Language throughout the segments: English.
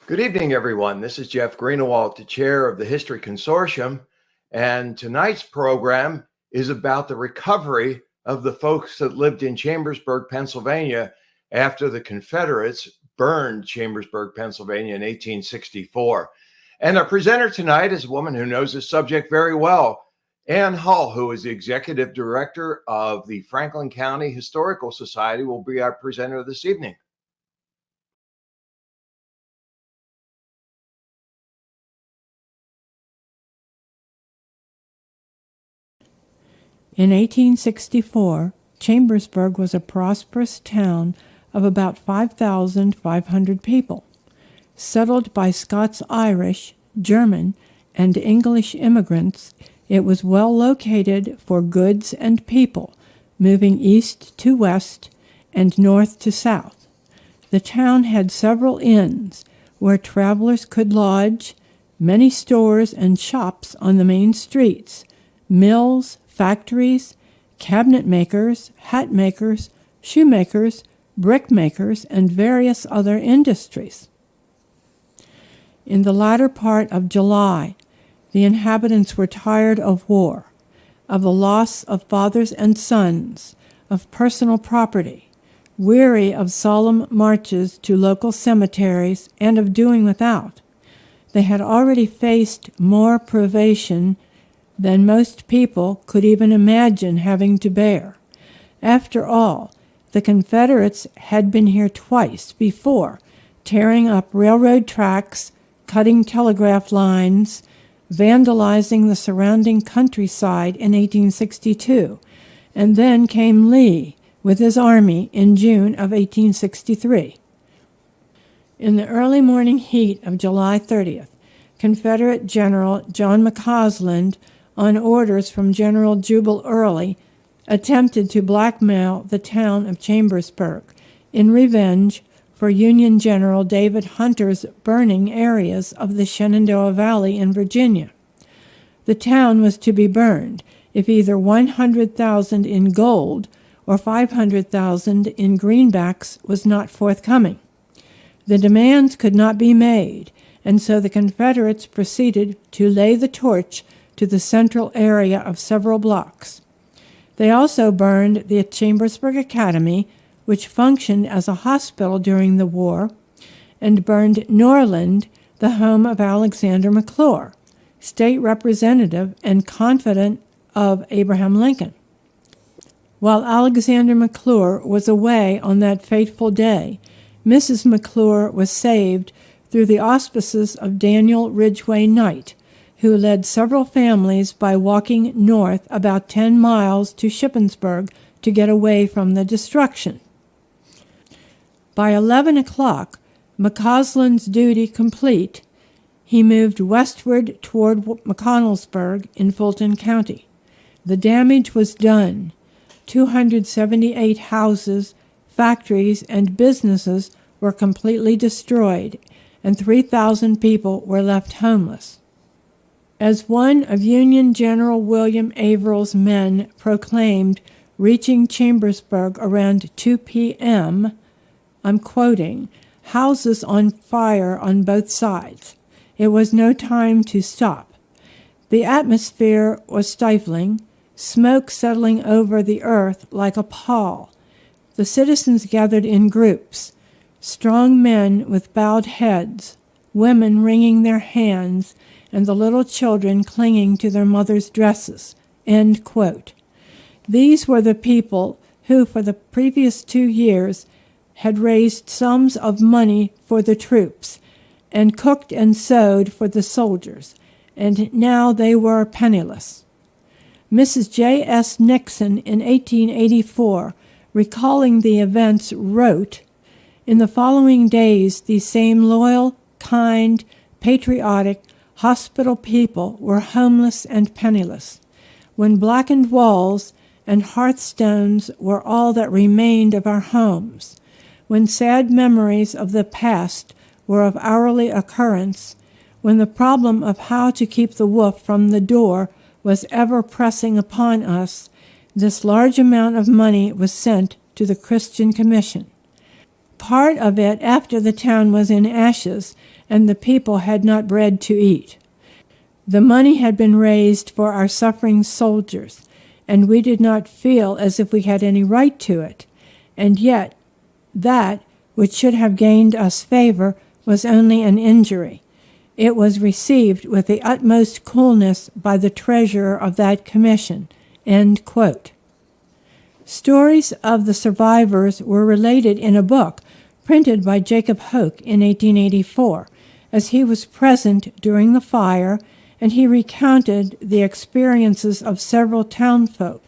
Good evening, everyone. This is Jeff Greenewalt, the chair of the History Consortium, and tonight's program is about the recovery of the folks that lived in Chambersburg, Pennsylvania, after the Confederates burned Chambersburg, Pennsylvania in 1864. And our presenter tonight is a woman who knows this subject very well, Ann Hull, who is the executive director of the Franklin County Historical Society, will be our presenter this evening. In 1864, Chambersburg was a prosperous town of about 5,500 people. Settled by Scots-Irish, German, and English immigrants, it was well located for goods and people, moving east to west and north to south. The town had several inns where travelers could lodge, many stores and shops on the main streets, mills, factories, cabinet makers, hat makers, shoemakers, brick makers, and various other industries. In the latter part of July, the inhabitants were tired of war, of the loss of fathers and sons, of personal property, weary of solemn marches to local cemeteries, and of doing without. They had already faced more privation than most people could even imagine having to bear. After all, the Confederates had been here twice before, tearing up railroad tracks, cutting telegraph lines, vandalizing the surrounding countryside in 1862, and then came Lee with his army in June of 1863. In the early morning heat of July 30th, Confederate General John McCausland, on orders from General Jubal Early, attempted to blackmail the town of Chambersburg in revenge for Union General David Hunter's burning areas of the Shenandoah Valley in Virginia. The town was to be burned if either $100,000 in gold or $500,000 in greenbacks was not forthcoming. The demands could not be made, and so the Confederates proceeded to lay the torch to the central area of several blocks. They also burned the Chambersburg Academy, which functioned as a hospital during the war, and burned Norland, the home of Alexander McClure, state representative and confidant of Abraham Lincoln. While Alexander McClure was away on that fateful day, Mrs. McClure was saved through the auspices of Daniel Ridgway Knight, who led several families by walking north about 10 miles to Shippensburg to get away from the destruction. By 11 o'clock, McCausland's duty complete, he moved westward toward McConnellsburg in Fulton County. The damage was done. 278 houses, factories, and businesses were completely destroyed, and 3,000 people were left homeless. As one of Union General William Averill's men proclaimed, reaching Chambersburg around 2 p.m., I'm quoting, "houses on fire on both sides. It was no time to stop. The atmosphere was stifling, smoke settling over the earth like a pall. The citizens gathered in groups, strong men with bowed heads, women wringing their hands, and the little children clinging to their mothers' dresses." End quote. These were the people who, for the previous 2 years, had raised sums of money for the troops, and cooked and sewed for the soldiers, and now they were penniless. Mrs. J.S. Nixon in 1884, recalling the events, wrote, "In the following days, these same loyal, kind, patriotic, hospitable people were homeless and penniless. When blackened walls and hearthstones were all that remained of our homes, when sad memories of the past were of hourly occurrence, when the problem of how to keep the wolf from the door was ever pressing upon us, this large amount of money was sent to the Christian Commission. part of it after the town was in ashes and the people had not bread to eat. The money had been raised for our suffering soldiers, and we did not feel as if we had any right to it. And yet, that which should have gained us favor was only an injury. It was received with the utmost coolness by the treasurer of that commission." End quote. Stories of the survivors were related in a book printed by Jacob Hoke in 1884, as he was present during the fire, and he recounted the experiences of several townfolk.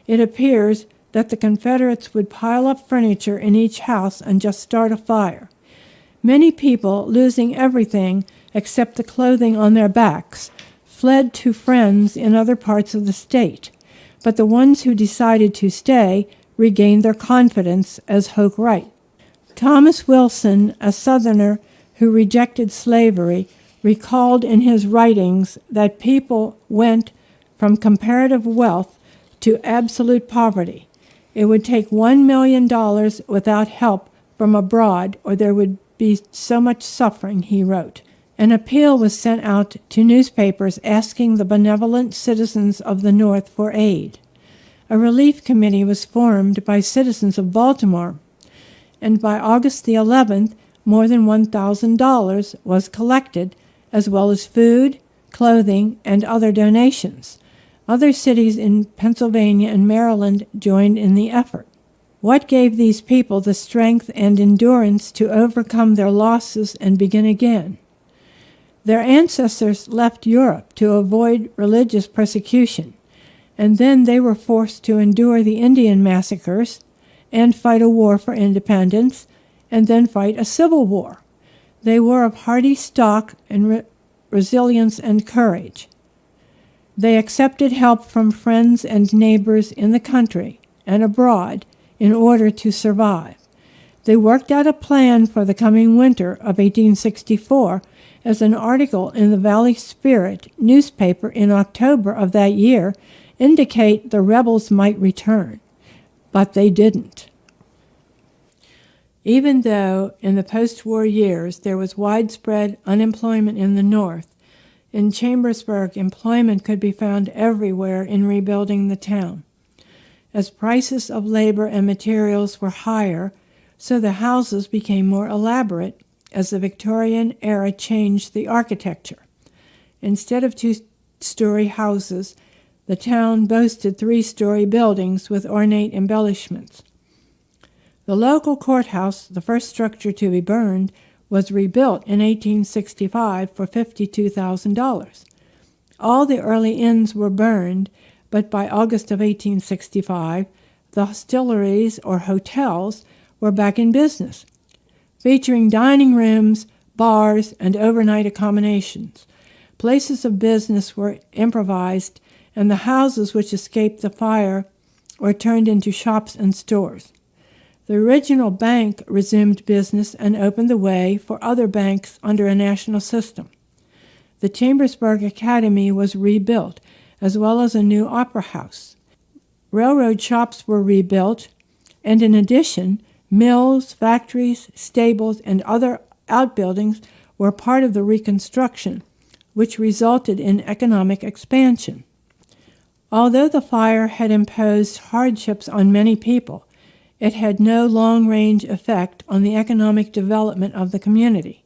It appears that the Confederates would pile up furniture in each house and just start a fire. Many people, losing everything except the clothing on their backs, fled to friends in other parts of the state, but the ones who decided to stay regained their confidence, as Hoke writes. Thomas Wilson, a Southerner who rejected slavery, recalled in his writings that people went from comparative wealth to absolute poverty. It would take $1 million without help from abroad, or there would be so much suffering, he wrote. An appeal was sent out to newspapers asking the benevolent citizens of the North for aid. A relief committee was formed by citizens of Baltimore, and by August the 11th, more than $1,000 was collected, as well as food, clothing, and other donations. Other cities in Pennsylvania and Maryland joined in the effort. What gave these people the strength and endurance to overcome their losses and begin again? Their ancestors left Europe to avoid religious persecution, and then they were forced to endure the Indian massacres and fight a war for independence, and then fight a civil war. They were of hardy stock and resilience and courage. They accepted help from friends and neighbors in the country and abroad in order to survive. They worked out a plan for the coming winter of 1864, as an article in the Valley Spirit newspaper in October of that year indicate the rebels might return, but they didn't. Even though in the post-war years there was widespread unemployment in the North, in Chambersburg employment could be found everywhere in rebuilding the town. As prices of labor and materials were higher, so the houses became more elaborate as the Victorian era changed the architecture. Instead of two-story houses, the town boasted three-story buildings with ornate embellishments. The local courthouse, the first structure to be burned, was rebuilt in 1865 for $52,000. All the early inns were burned, but by August of 1865, the hosteleries or hotels were back in business, featuring dining rooms, bars, and overnight accommodations. Places of business were improvised, and the houses which escaped the fire were turned into shops and stores. The original bank resumed business and opened the way for other banks under a national system. The Chambersburg Academy was rebuilt, as well as a new opera house. Railroad shops were rebuilt, and in addition, mills, factories, stables, and other outbuildings were part of the reconstruction, which resulted in economic expansion. Although the fire had imposed hardships on many people, it had no long-range effect on the economic development of the community.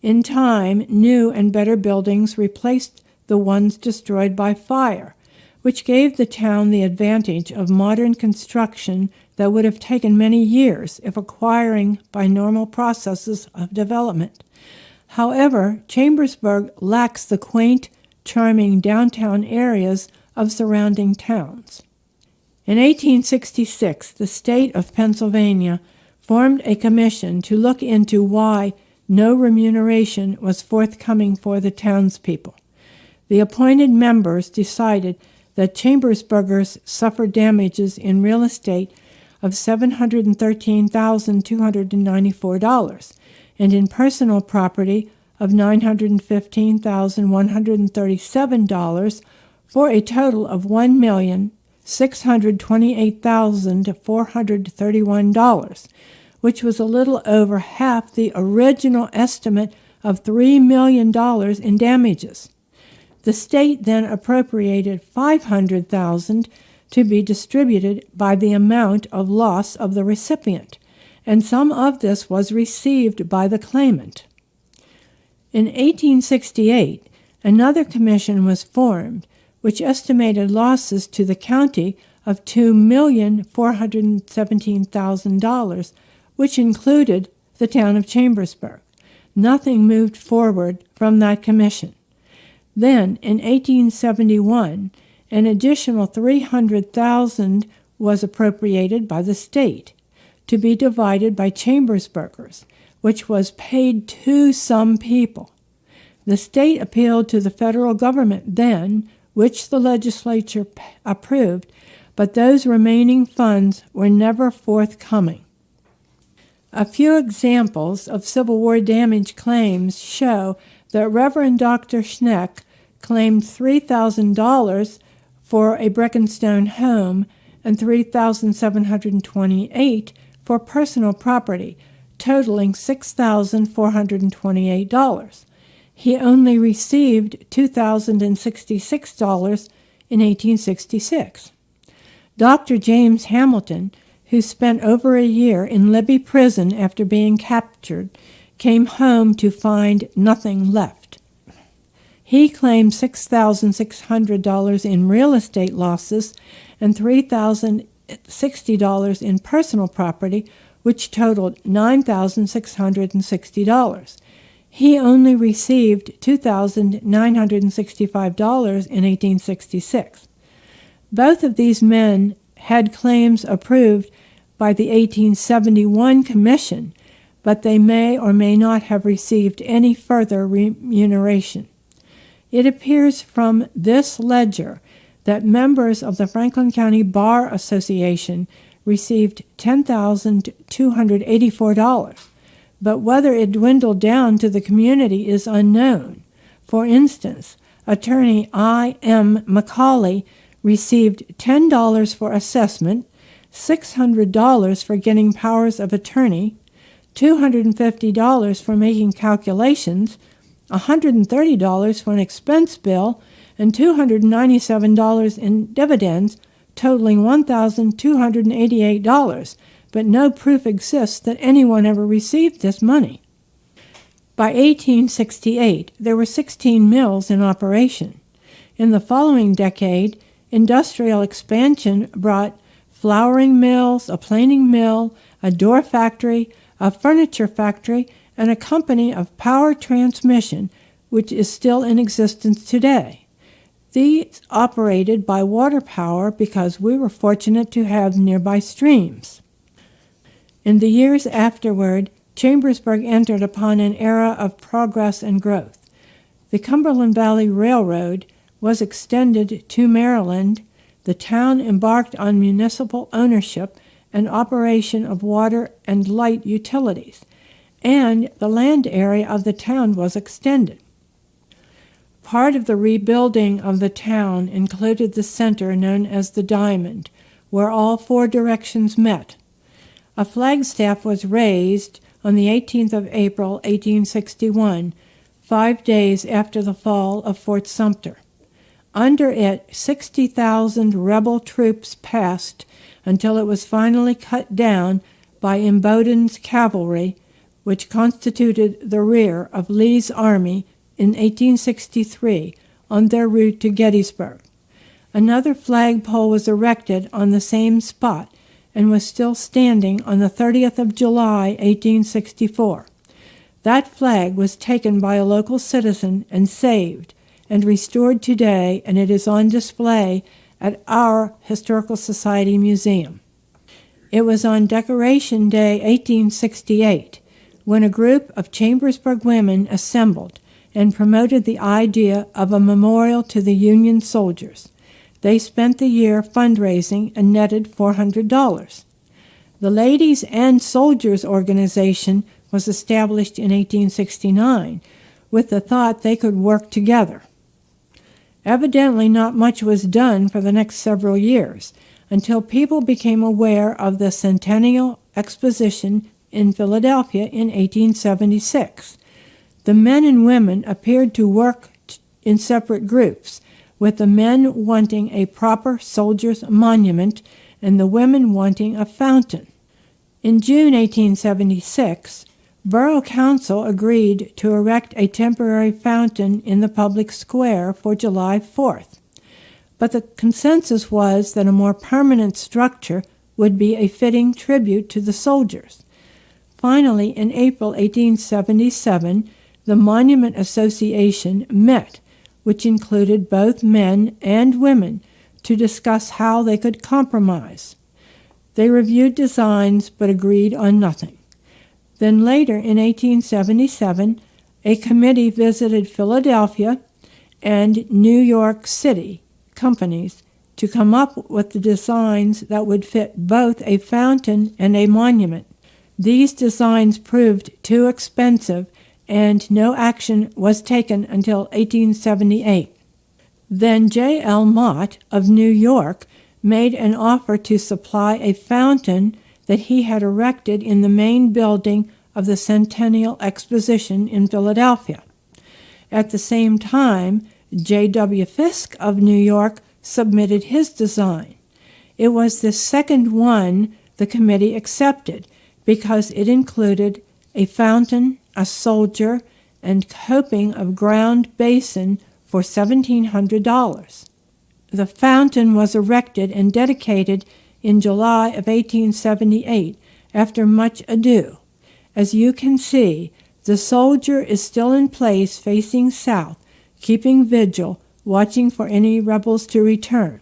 In time, new and better buildings replaced the ones destroyed by fire, which gave the town the advantage of modern construction that would have taken many years if acquiring by normal processes of development. However, Chambersburg lacks the quaint, charming downtown areas of surrounding towns. In 1866, the state of Pennsylvania formed a commission to look into why no remuneration was forthcoming for the townspeople. The appointed members decided that Chambersburgers suffered damages in real estate of $713,294 and in personal property of $915,137 for a total of $1,628,431, which was a little over half the original estimate of $3 million in damages. The state then appropriated $500,000 to be distributed by the amount of loss of the recipient, and some of this was received by the claimant. In 1868, another commission was formed, which estimated losses to the county of $2,417,000, which included the town of Chambersburg. Nothing moved forward from that commission. Then, in 1871, an additional $300,000 was appropriated by the state to be divided by Chambersburgers, which was paid to some people. The state appealed to the federal government then, which the legislature approved, but those remaining funds were never forthcoming. A few examples of Civil War damage claims show that Reverend Dr. Schneck claimed $3,000 for a brick and stone home and $3,728 for personal property, totaling $6,428. He only received $2,066 in 1866. Dr. James Hamilton, who spent over a year in Libby Prison after being captured, came home to find nothing left. He claimed $6,600 in real estate losses and $3,060 in personal property, which totaled $9,660. He only received $2,965 in 1866. Both of these men had claims approved by the 1871 Commission, but they may or may not have received any further remuneration. It appears from this ledger that members of the Franklin County Bar Association received $10,284, but whether it dwindled down to the community is unknown. For instance, attorney I.M. McCauley received $10 for assessment, $600 for getting powers of attorney, $250 for making calculations, $130 for an expense bill, and $297 in dividends, totaling $1,288, but no proof exists that anyone ever received this money. By 1868, there were 16 mills in operation. In the following decade, industrial expansion brought flouring mills, a planing mill, a door factory, a furniture factory, and a company of power transmission, which is still in existence today. These operated by water power because we were fortunate to have nearby streams. In the years afterward, Chambersburg entered upon an era of progress and growth. The Cumberland Valley Railroad was extended to Maryland. The town embarked on municipal ownership and operation of water and light utilities, and the land area of the town was extended. Part of the rebuilding of the town included the center known as the Diamond, where all four directions met. A flagstaff was raised on the 18th of April, 1861, 5 days after the fall of Fort Sumter. Under it, 60,000 rebel troops passed until it was finally cut down by Imboden's cavalry, which constituted the rear of Lee's army in 1863 on their route to Gettysburg. Another flagpole was erected on the same spot and was still standing on the 30th of July, 1864. That flag was taken by a local citizen and saved and restored today, and it is on display at our Historical Society Museum. It was on Decoration Day, 1868, when a group of Chambersburg women assembled and promoted the idea of a memorial to the Union soldiers. They spent the year fundraising and netted $400. The Ladies and Soldiers Organization was established in 1869 with the thought they could work together. Evidently, not much was done for the next several years until people became aware of the Centennial Exposition in Philadelphia in 1876. The men and women appeared to work in separate groups, with the men wanting a proper soldiers' monument and the women wanting a fountain. In June 1876, Borough Council agreed to erect a temporary fountain in the public square for July 4th. But the consensus was that a more permanent structure would be a fitting tribute to the soldiers. Finally, in April 1877, the Monument Association met, which included both men and women, to discuss how they could compromise. They reviewed designs but agreed on nothing. Then later, in 1877, a committee visited Philadelphia and New York City companies to come up with the designs that would fit both a fountain and a monument. These designs proved too expensive, and no action was taken until 1878. Then J.L. Mott of New York made an offer to supply a fountain that he had erected in the main building of the Centennial Exposition in Philadelphia. At the same time, J.W. Fisk of New York submitted his design. It was the second one the committee accepted because it included a fountain, a soldier, and coping of ground basin for $1,700. The fountain was erected and dedicated in July of 1878 after much ado. As you can see, the soldier is still in place facing south, keeping vigil, watching for any rebels to return.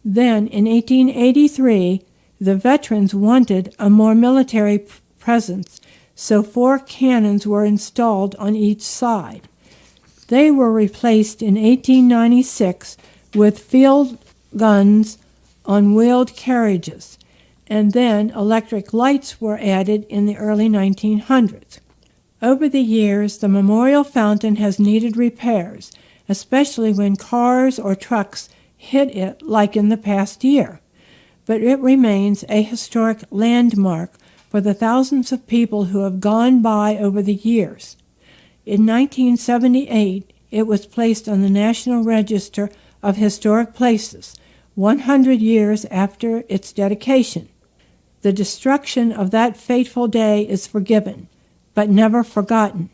Then, in 1883, the veterans wanted a more military presence, so 4 cannons were installed on each side. They were replaced in 1896 with field guns on wheeled carriages, and then electric lights were added in the early 1900s. Over the years, the memorial fountain has needed repairs, especially when cars or trucks hit it like in the past year. But it remains a historic landmark for the thousands of people who have gone by over the years. In 1978, it was placed on the National Register of Historic Places, 100 years after its dedication. The destruction of that fateful day is forgiven, but never forgotten.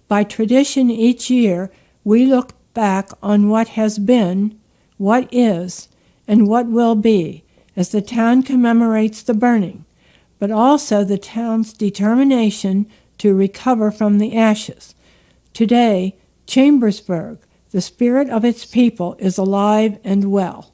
By tradition each year, we look back on what has been, what is, and what will be, as the town commemorates the burning, but also the town's determination to recover from the ashes. Today, Chambersburg, the spirit of its people, is alive and well.